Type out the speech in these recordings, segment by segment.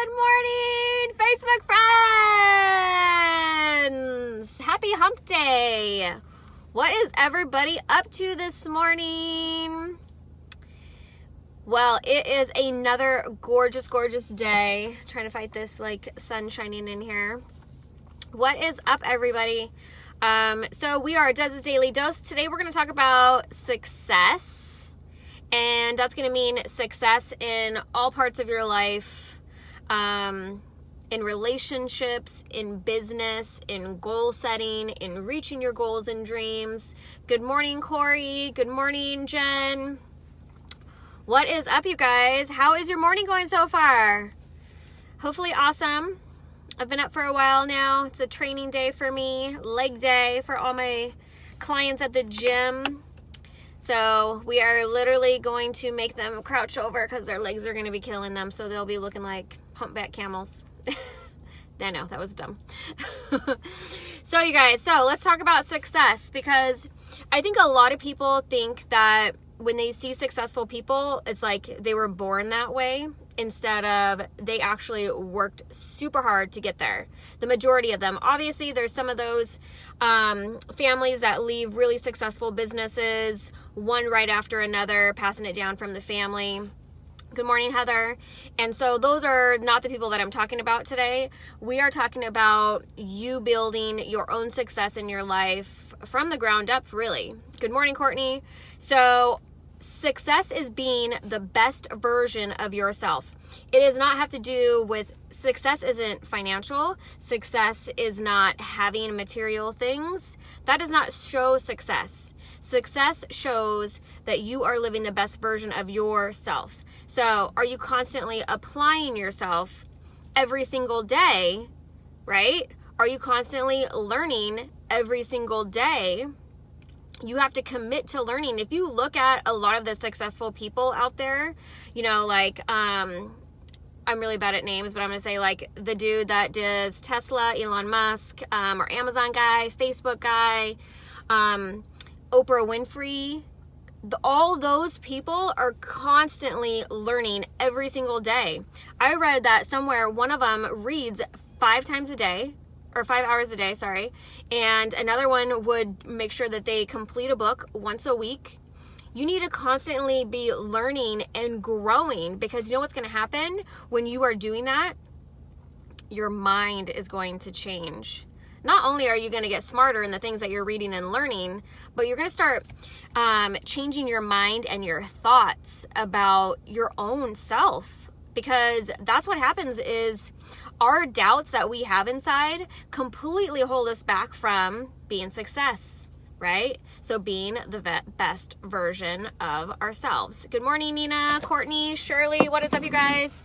Good morning, Facebook friends! Happy hump day! What is everybody up to this morning? Well, it is another gorgeous, gorgeous day. Trying to fight this sun shining in here. What is up, everybody? So we are Dez's Daily Dose. Today we're going to talk about success. And that's going to mean success in all parts of your life, in relationships, in business, in goal setting, in reaching your goals and dreams. Good morning, Corey. Good morning, Jen. What is up, you guys? How is your morning going so far? Hopefully awesome. I've been up for a while now. It's a training day for me, leg day for all my clients at the gym. So we are literally going to make them crouch over because their legs are going to be killing them. So they'll be looking like humpback camels. I know, that was dumb. So you guys, let's talk about success, because I think a lot of people think that when they see successful people, it's like they were born that way, instead of they actually worked super hard to get there. The majority of them. Obviously, there's some of those families that leave really successful businesses, one right after another, passing it down from the family. Good morning, Heather. And so those are not the people that I'm talking about today. We are talking about you building your own success in your life from the ground up, really. Good morning, Courtney. So success is being the best version of yourself. It does not have to do with, success isn't financial. Success is not having material things. That does not show success. Success shows that you are living the best version of yourself. So are you constantly applying yourself every single day, right? Are you constantly learning every single day? You have to commit to learning. If you look at a lot of the successful people out there, I'm really bad at names, but I'm going to say the dude that does Tesla, Elon Musk, or Amazon guy, Facebook guy, Oprah Winfrey. All those people are constantly learning every single day. I read that somewhere one of them reads 5 times a day, or 5 hours a day, sorry. And another one would make sure that they complete a book once a week. You need to constantly be learning and growing, because you know what's going to happen when you are doing that? Your mind is going to change. Not only are you going to get smarter in the things that you're reading and learning, but you're going to start changing your mind and your thoughts about your own self. Because that's what happens is our doubts that we have inside completely hold us back from being success, right? So being the best version of ourselves. Good morning, Nina, Courtney, Shirley. What is up, you guys?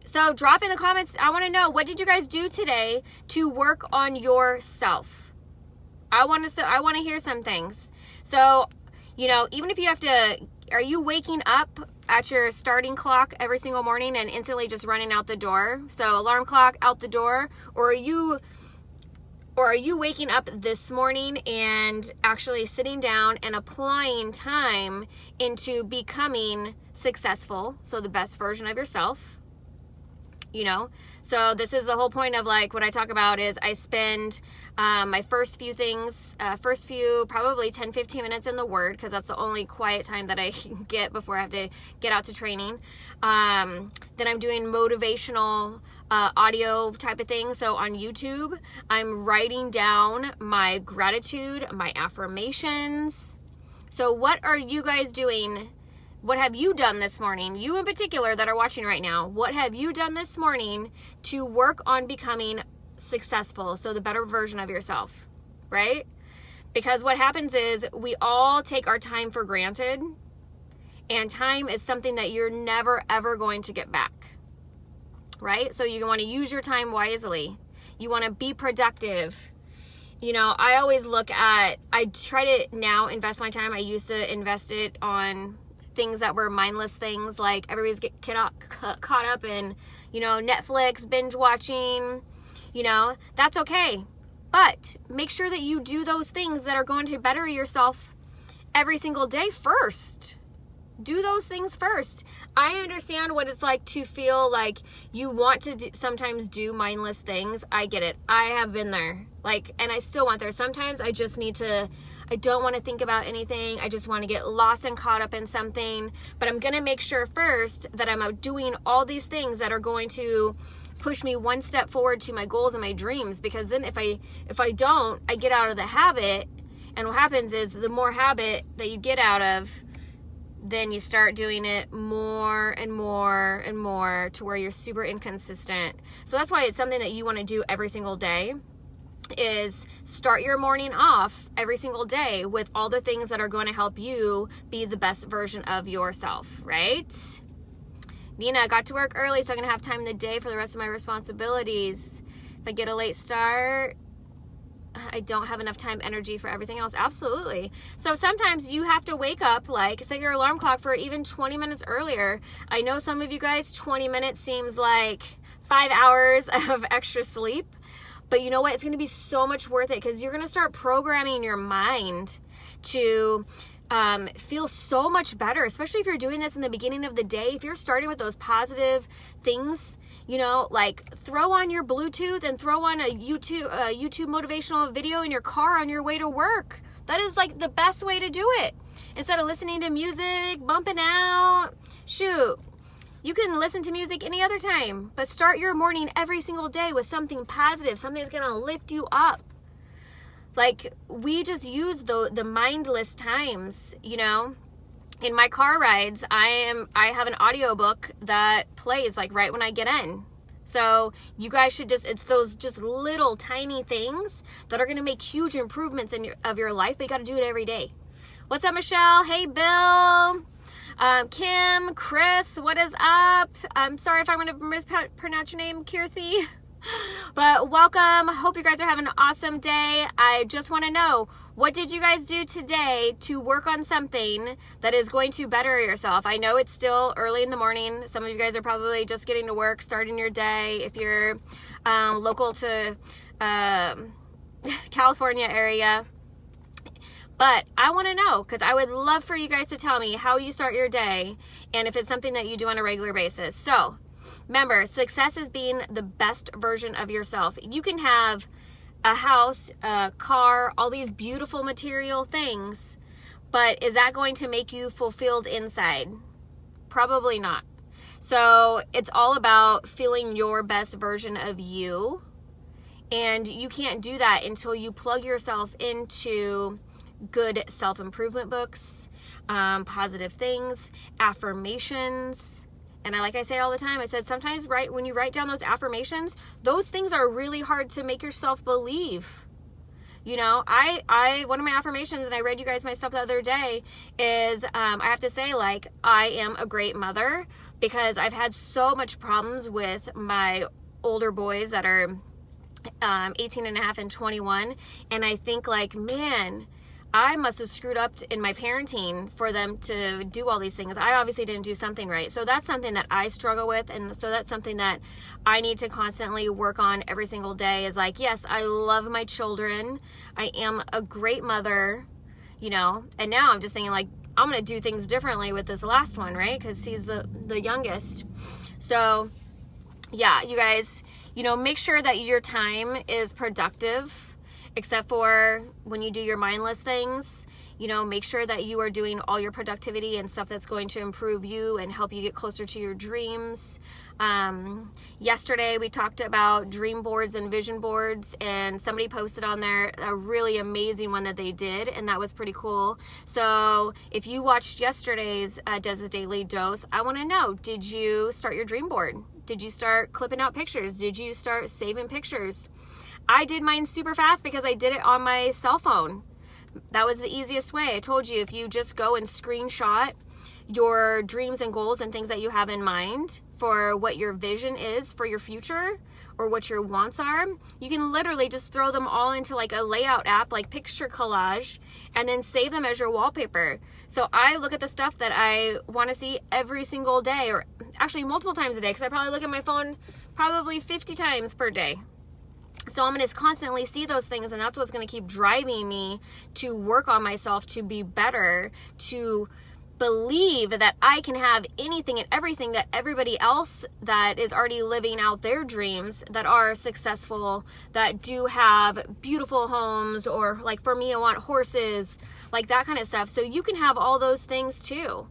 So drop in the comments. I want to know, what did you guys do today to work on yourself? I want to hear some things. So, even if you have to, are you waking up at your starting clock every single morning and instantly just running out the door? So alarm clock out the door, or are you waking up this morning and actually sitting down and applying time into becoming successful, so the best version of yourself? So this is the whole point of what I talk about is I spend my first few probably 10-15 minutes in the Word, because that's the only quiet time that I get before I have to get out to training. Then I'm doing motivational audio type of thing. So on YouTube, I'm writing down my gratitude, my affirmations. So what are you guys doing? What have you done this morning? You in particular that are watching right now, what have you done this morning to work on becoming successful? So the better version of yourself, right? Because what happens is we all take our time for granted, and time is something that you're never ever going to get back, right? So you want to use your time wisely. You want to be productive. I always I try to now invest my time. I used to invest it on things that were mindless things, like everybody's caught up in, Netflix, binge watching, that's okay. But make sure that you do those things that are going to better yourself every single day first. do those things first. I understand what it's like to feel like you want to sometimes do mindless things. I get it. I have been there. And I still want there. Sometimes I just need to, I don't want to think about anything. I just want to get lost and caught up in something. But I'm going to make sure first that I'm out doing all these things that are going to push me one step forward to my goals and my dreams. Because then if I don't, I get out of the habit. And what happens is the more habit that you get out of, then you start doing it more and more and more to where you're super inconsistent. So that's why it's something that you want to do every single day, is start your morning off every single day with all the things that are going to help you be the best version of yourself, right? Nina, got to work early, so I'm going to have time in the day for the rest of my responsibilities. If I get a late start, I don't have enough time, energy for everything else. Absolutely. So sometimes you have to wake up, set your alarm clock for even 20 minutes earlier. I know some of you guys, 20 minutes seems like 5 hours of extra sleep. But you know what? It's going to be so much worth it, because you're going to start programming your mind to feel so much better, especially if you're doing this in the beginning of the day. If you're starting with those positive things, throw on your Bluetooth and throw on a YouTube motivational video in your car on your way to work. That is the best way to do it. Instead of listening to music, bumping out, shoot. You can listen to music any other time, but start your morning every single day with something positive, something that's going to lift you up. We just use the mindless times, In my car rides, I have an audiobook that plays right when I get in. So you guys should it's those just little tiny things that are going to make huge improvements of your life, but you got to do it every day. What's up, Michelle? Hey, Bill. Kim, Chris, what is up? I'm sorry if I'm going to mispronounce your name, Kirthi. But welcome. Hope you guys are having an awesome day. I just want to know, what did you guys do today to work on something that is going to better yourself? I know it's still early in the morning. Some of you guys are probably just getting to work, starting your day. If you're local to California area. But I want to know, because I would love for you guys to tell me how you start your day and if it's something that you do on a regular basis. So remember, success is being the best version of yourself. You can have a house, a car, all these beautiful material things, but is that going to make you fulfilled inside? Probably not. So it's all about feeling your best version of you. And you can't do that until you plug yourself into good self-improvement books, positive things, affirmations. And like I say all the time, I said sometimes when you write down those affirmations, those things are really hard to make yourself believe. I one of my affirmations, and I read you guys my stuff the other day, is I have to say, I am a great mother, because I've had so much problems with my older boys that are 18 and a half and 21. And I think man, I must have screwed up in my parenting for them to do all these things. I obviously didn't do something right. So that's something that I struggle with. And so that's something that I need to constantly work on every single day, is yes, I love my children. I am a great mother, and now I'm just thinking I'm going to do things differently with this last one, right? Because he's the youngest. So yeah, you guys, make sure that your time is productive. Except for when you do your mindless things, make sure that you are doing all your productivity and stuff that's going to improve you and help you get closer to your dreams. Yesterday we talked about dream boards and vision boards, and somebody posted on there a really amazing one that they did, and that was pretty cool. So if you watched yesterday's Dez's Daily Dose, I want to know, did you start your dream board? Did you start clipping out pictures? Did you start saving pictures? I did mine super fast because I did it on my cell phone. That was the easiest way. I told you, if you just go and screenshot your dreams and goals and things that you have in mind for what your vision is for your future or what your wants are, you can literally just throw them all into a layout app, like Picture Collage, and then save them as your wallpaper. So I look at the stuff that I want to see every single day, or actually multiple times a day, because I probably look at my phone probably 50 times per day. So I'm going to constantly see those things, and that's what's going to keep driving me to work on myself, to be better, to believe that I can have anything and everything that everybody else that is already living out their dreams, that are successful, that do have beautiful homes, or like for me, I want horses, like that kind of stuff. So you can have all those things too.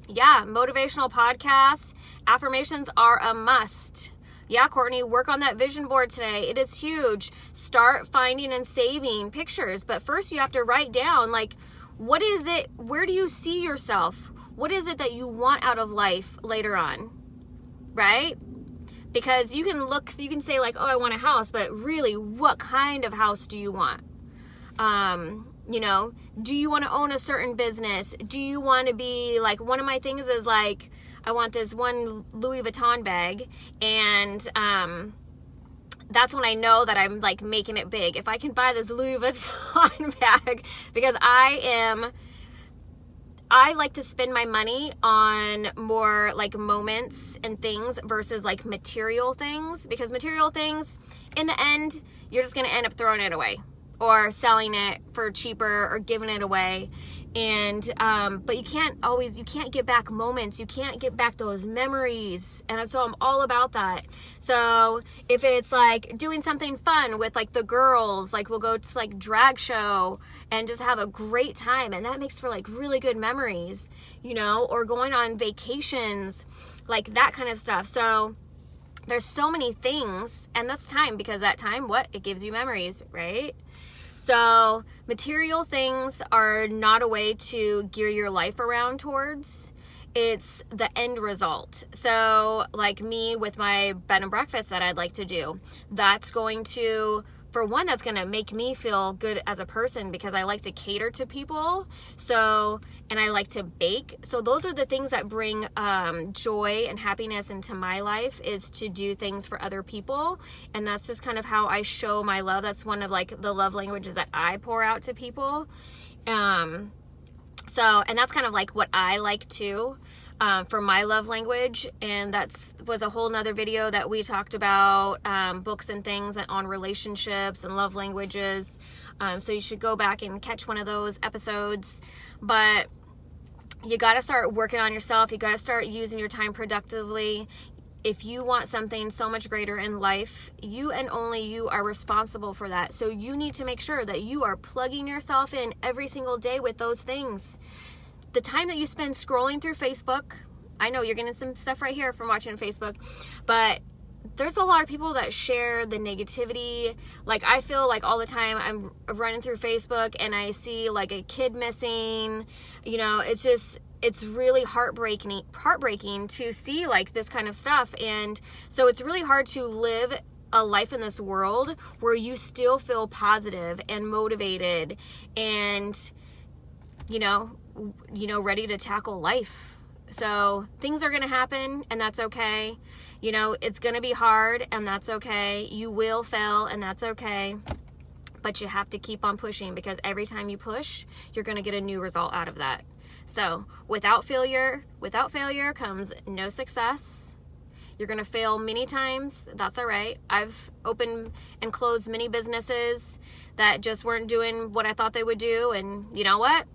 Yeah, motivational podcasts, affirmations are a must. Yeah, Courtney, work on that vision board today. It is huge. Start finding and saving pictures. But first you have to write down, like, what is it? Where do you see yourself? What is it that you want out of life later on? Right? Because you can say like, oh, I want a house, but really, what kind of house do you want? You know, do you want to own a certain business? Do you want to be like, one of my things is like, I want this one Louis Vuitton bag, and that's when I know that I'm like making it big. If I can buy this Louis Vuitton bag, because I like to spend my money on more like moments and things versus like material things, because material things, in the end, you're just going to end up throwing it away or selling it for cheaper or giving it away. And but you can't get back moments, you can't get back those memories, and so I'm all about that. So if it's like doing something fun with like the girls, like we'll go to like drag show and just have a great time, and that makes for like really good memories, you know, or going on vacations, like that kind of stuff. So there's so many things, and that's time, because that time, what it gives you memories, right? So material things are not a way to gear your life around towards. It's the end result. So like me with my bed and breakfast that I'd like to do, that's going to, for one, that's going to make me feel good as a person, because I like to cater to people. So, and I like to bake. So those are the things that bring joy and happiness into my life, is to do things for other people. And that's just kind of how I show my love. That's one of like the love languages that I pour out to people. And that's kind of like what I like too. For my love language, and was a whole nother video that we talked about books and things on relationships and love languages, so you should go back and catch one of those episodes. But you got to start working on yourself. You got to start using your time productively. If you want something so much greater in life, you and only you are responsible for that. So you need to make sure that you are plugging yourself in every single day with those things. The time that you spend scrolling through Facebook, I know you're getting some stuff right here from watching Facebook, but there's a lot of people that share the negativity. Like I feel like all the time I'm running through Facebook and I see like a kid missing, you know, it's really heartbreaking to see like this kind of stuff. And so it's really hard to live a life in this world where you still feel positive and motivated and, you know, ready to tackle life. So things are going to happen, and that's okay. You know, it's going to be hard, and that's okay. You will fail, and that's okay. But you have to keep on pushing, because every time you push, you're going to get a new result out of that. So without failure comes no success. You're going to fail many times. That's all right. I've opened and closed many businesses that just weren't doing what I thought they would do. And you know what?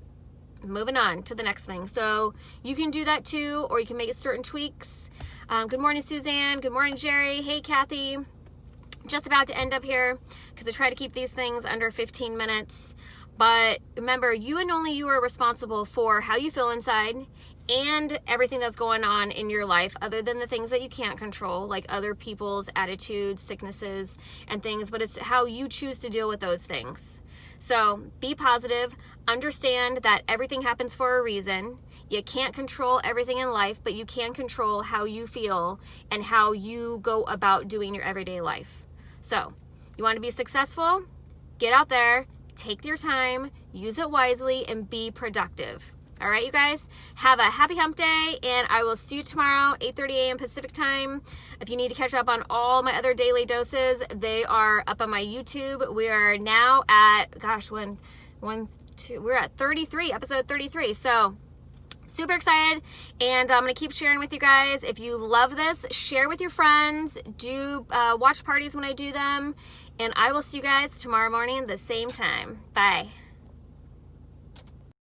Moving on to the next thing. So you can do that too, or you can make certain tweaks. Good morning, Suzanne. Good morning, Jerry. Hey, Kathy. Just about to end up here, because I try to keep these things under 15 minutes. But remember, you and only you are responsible for how you feel inside and everything that's going on in your life, other than the things that you can't control, like other people's attitudes, sicknesses, and things. But it's how you choose to deal with those things. So be positive, understand that everything happens for a reason. You can't control everything in life, but you can control how you feel and how you go about doing your everyday life. So you want to be successful? Get out there, take your time, use it wisely, and be productive. All right, you guys, have a happy hump day, and I will see you tomorrow, 8:30 a.m. Pacific time. If you need to catch up on all my other daily doses, they are up on my YouTube. We are now at, we're at 33, episode 33. So super excited, and I'm going to keep sharing with you guys. If you love this, share with your friends. Do watch parties when I do them, and I will see you guys tomorrow morning at the same time. Bye.